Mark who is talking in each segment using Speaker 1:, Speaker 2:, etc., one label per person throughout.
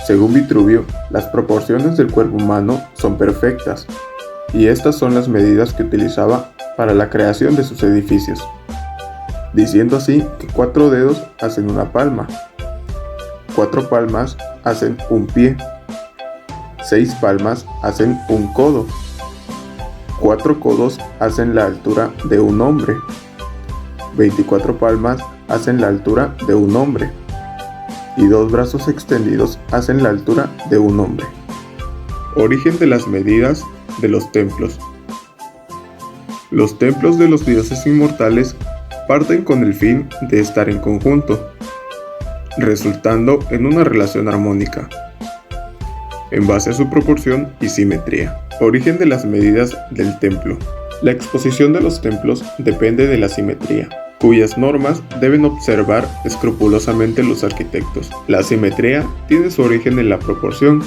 Speaker 1: Según Vitruvio, las proporciones del cuerpo humano son perfectas, y estas son las medidas que utilizaba para la creación de sus edificios, diciendo así que 4 dedos hacen una palma, 4 palmas hacen un pie, 6 palmas hacen un codo, 4 codos hacen la altura de un hombre, 24 palmas hacen la altura de un hombre, y 2 brazos extendidos hacen la altura de un hombre. Origen de las medidas de los templos. Los templos de los dioses inmortales parten con el fin de estar en conjunto, resultando en una relación armónica, en base a su proporción y simetría. Origen de las medidas del templo. La exposición de los templos depende de la simetría, cuyas normas deben observar escrupulosamente los arquitectos. La simetría tiene su origen en la proporción,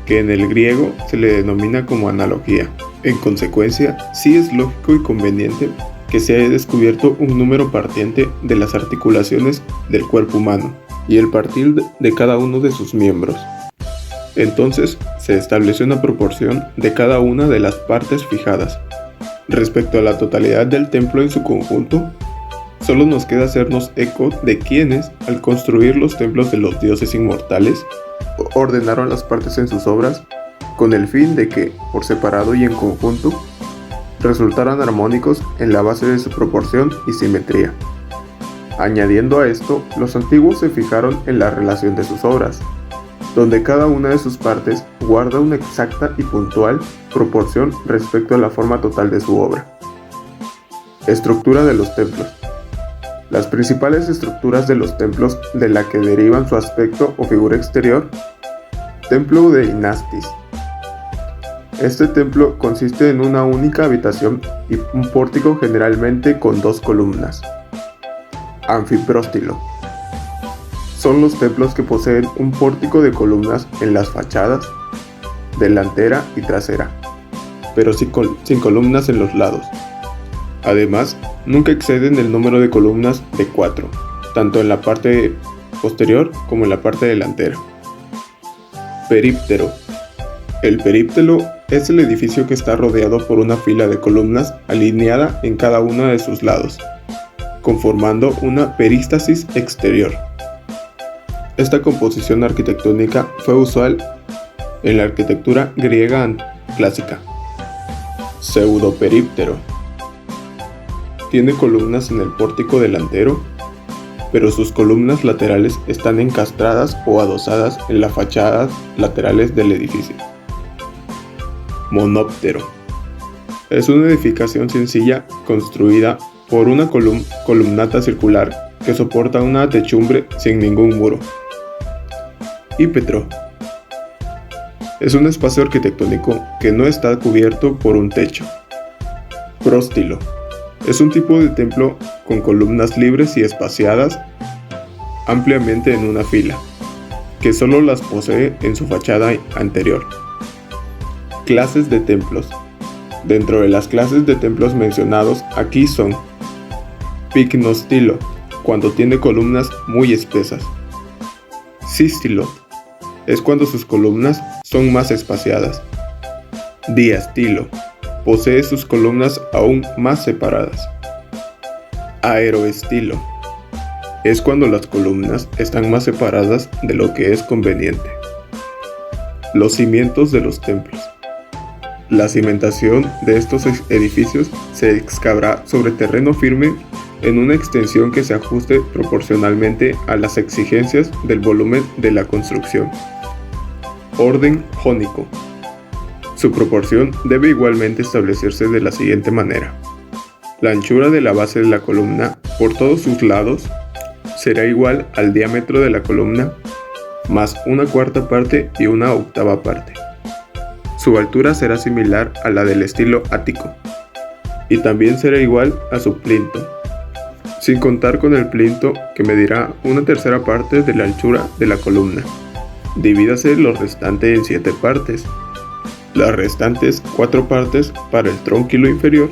Speaker 1: que en el griego se le denomina como analogía. En consecuencia, sí es lógico y conveniente que se haya descubierto un número partiente de las articulaciones del cuerpo humano y el partir de cada uno de sus miembros. Entonces, se estableció una proporción de cada una de las partes fijadas. Respecto a la totalidad del templo en su conjunto, solo nos queda hacernos eco de quienes, al construir los templos de los dioses inmortales, ordenaron las partes en sus obras con el fin de que, por separado y en conjunto, resultaran armónicos en la base de su proporción y simetría. Añadiendo a esto, los antiguos se fijaron en la relación de sus obras, donde cada una de sus partes guarda una exacta y puntual proporción respecto a la forma total de su obra. Estructura de los templos. Las principales estructuras de los templos de la que derivan su aspecto o figura exterior. Templo de Inastis. Este templo consiste en una única habitación y un pórtico generalmente con 2 columnas. Anfipróstilo. Son los templos que poseen un pórtico de columnas en las fachadas, delantera y trasera, pero sin columnas en los lados. Además, nunca exceden el número de columnas de 4, tanto en la parte posterior como en la parte delantera. Períptero. El períptero es el edificio que está rodeado por una fila de columnas alineada en cada uno de sus lados, conformando una perístasis exterior. Esta composición arquitectónica fue usual en la arquitectura griega clásica. Pseudoperíptero. Tiene columnas en el pórtico delantero, pero sus columnas laterales están encastradas o adosadas en las fachadas laterales del edificio. Monóptero. Es una edificación sencilla construida por una columnata circular que soporta una techumbre sin ningún muro. Hípetro. Es un espacio arquitectónico que no está cubierto por un techo. Próstilo. Es un tipo de templo con columnas libres y espaciadas ampliamente en una fila, que solo las posee en su fachada anterior. Clases de templos. Dentro de las clases de templos mencionados aquí son: Picnostilo, cuando tiene columnas muy espesas. Sístilo, es cuando sus columnas son más espaciadas. Diastilo, posee sus columnas aún más separadas. Aeroestilo, es cuando las columnas están más separadas de lo que es conveniente. Los cimientos de los templos. La cimentación de estos edificios se excavará sobre terreno firme en una extensión que se ajuste proporcionalmente a las exigencias del volumen de la construcción. Orden jónico. Su proporción debe igualmente establecerse de la siguiente manera: la anchura de la base de la columna por todos sus lados será igual al diámetro de la columna más 1/4 parte y 1/8 parte. Su altura será similar a la del estilo ático y también será igual a su plinto, sin contar con el plinto, que medirá 1/3 parte de la anchura de la columna. Divídase lo restante en 7 partes. Las restantes 4 partes para el trónquilo inferior.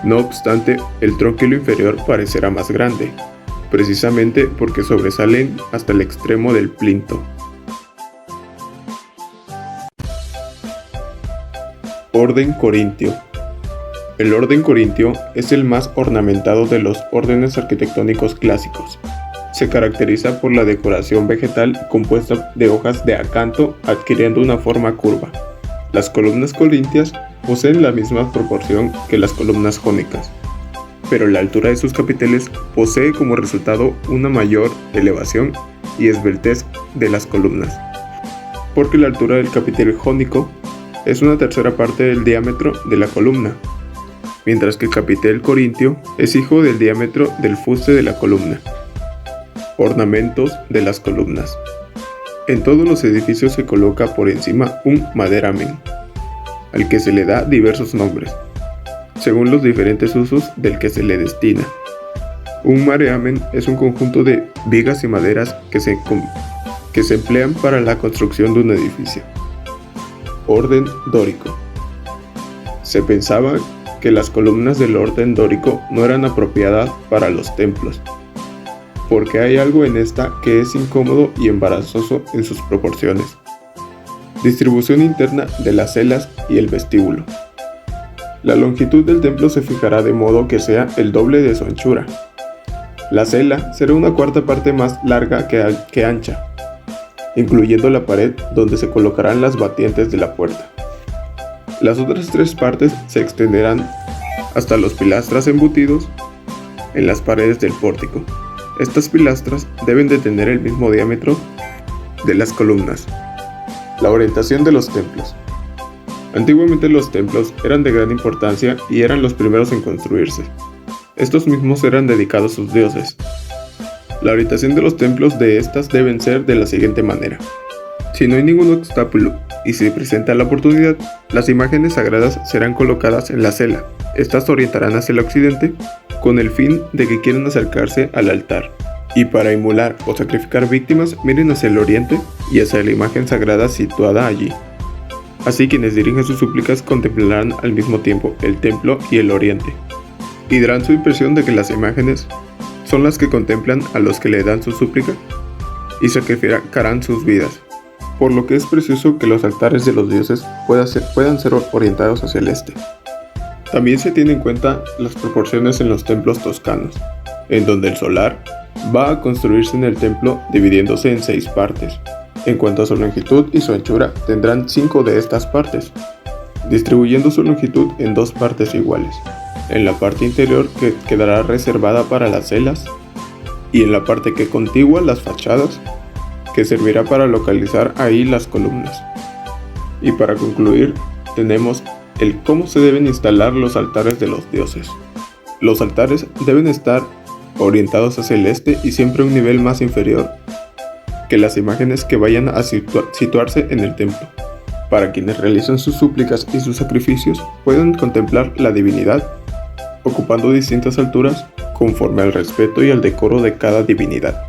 Speaker 1: No obstante, el trónquilo inferior parecerá más grande, precisamente porque sobresalen hasta el extremo del plinto. Orden corintio. El orden corintio es el más ornamentado de los órdenes arquitectónicos clásicos. Se caracteriza por la decoración vegetal compuesta de hojas de acanto adquiriendo una forma curva. Las columnas corintias poseen la misma proporción que las columnas jónicas, pero la altura de sus capiteles posee como resultado una mayor elevación y esbeltez de las columnas, porque la altura del capitel jónico es una tercera parte del diámetro de la columna, mientras que el capitel corintio es hijo del diámetro del fuste de la columna. Ornamentos de las columnas. En todos los edificios se coloca por encima un maderamen, al que se le da diversos nombres, según los diferentes usos del que se le destina. Un maderamen es un conjunto de vigas y maderas que se emplean para la construcción de un edificio. Orden dórico. Se pensaba que las columnas del orden dórico no eran apropiadas para los templos, porque hay algo en esta que es incómodo y embarazoso en sus proporciones. Distribución interna de las celas y el vestíbulo. La longitud del templo se fijará de modo que sea el doble de su anchura. La cela será una cuarta parte más larga que ancha, incluyendo la pared donde se colocarán las batientes de la puerta. Las otras tres partes se extenderán hasta los pilastras embutidos en las paredes del pórtico. Estas pilastras deben de tener el mismo diámetro de las columnas. La orientación de los templos. Antiguamente los templos eran de gran importancia y eran los primeros en construirse. Estos mismos eran dedicados a sus dioses. La orientación de los templos de estas deben ser de la siguiente manera. Si no hay ningún obstáculo y se presenta la oportunidad, las imágenes sagradas serán colocadas en la cela. Estas orientarán hacia el occidente con el fin de que quieran acercarse al altar. Y para inmolar o sacrificar víctimas, miren hacia el oriente y hacia la imagen sagrada situada allí. Así quienes dirigen sus súplicas contemplarán al mismo tiempo el templo y el oriente, y darán su impresión de que las imágenes son las que contemplan a los que le dan su súplica y sacrificarán sus vidas, por lo que es precioso que los altares de los dioses puedan ser orientados hacia el este. También se tiene en cuenta las proporciones en los templos toscanos, en donde el solar va a construirse en el templo dividiéndose en 6 partes. En cuanto a su longitud y su anchura, tendrán 5 de estas partes, distribuyendo su longitud en 2 partes iguales. En la parte interior que quedará reservada para las celas y en la parte que contigua las fachadas, que servirá para localizar ahí las columnas. Y para concluir, tenemos el cómo se deben instalar los altares de los dioses. Los altares deben estar orientados hacia el este y siempre a un nivel más inferior que las imágenes que vayan a situarse en el templo, para quienes realizan sus súplicas y sus sacrificios puedan contemplar la divinidad, ocupando distintas alturas conforme al respeto y al decoro de cada divinidad.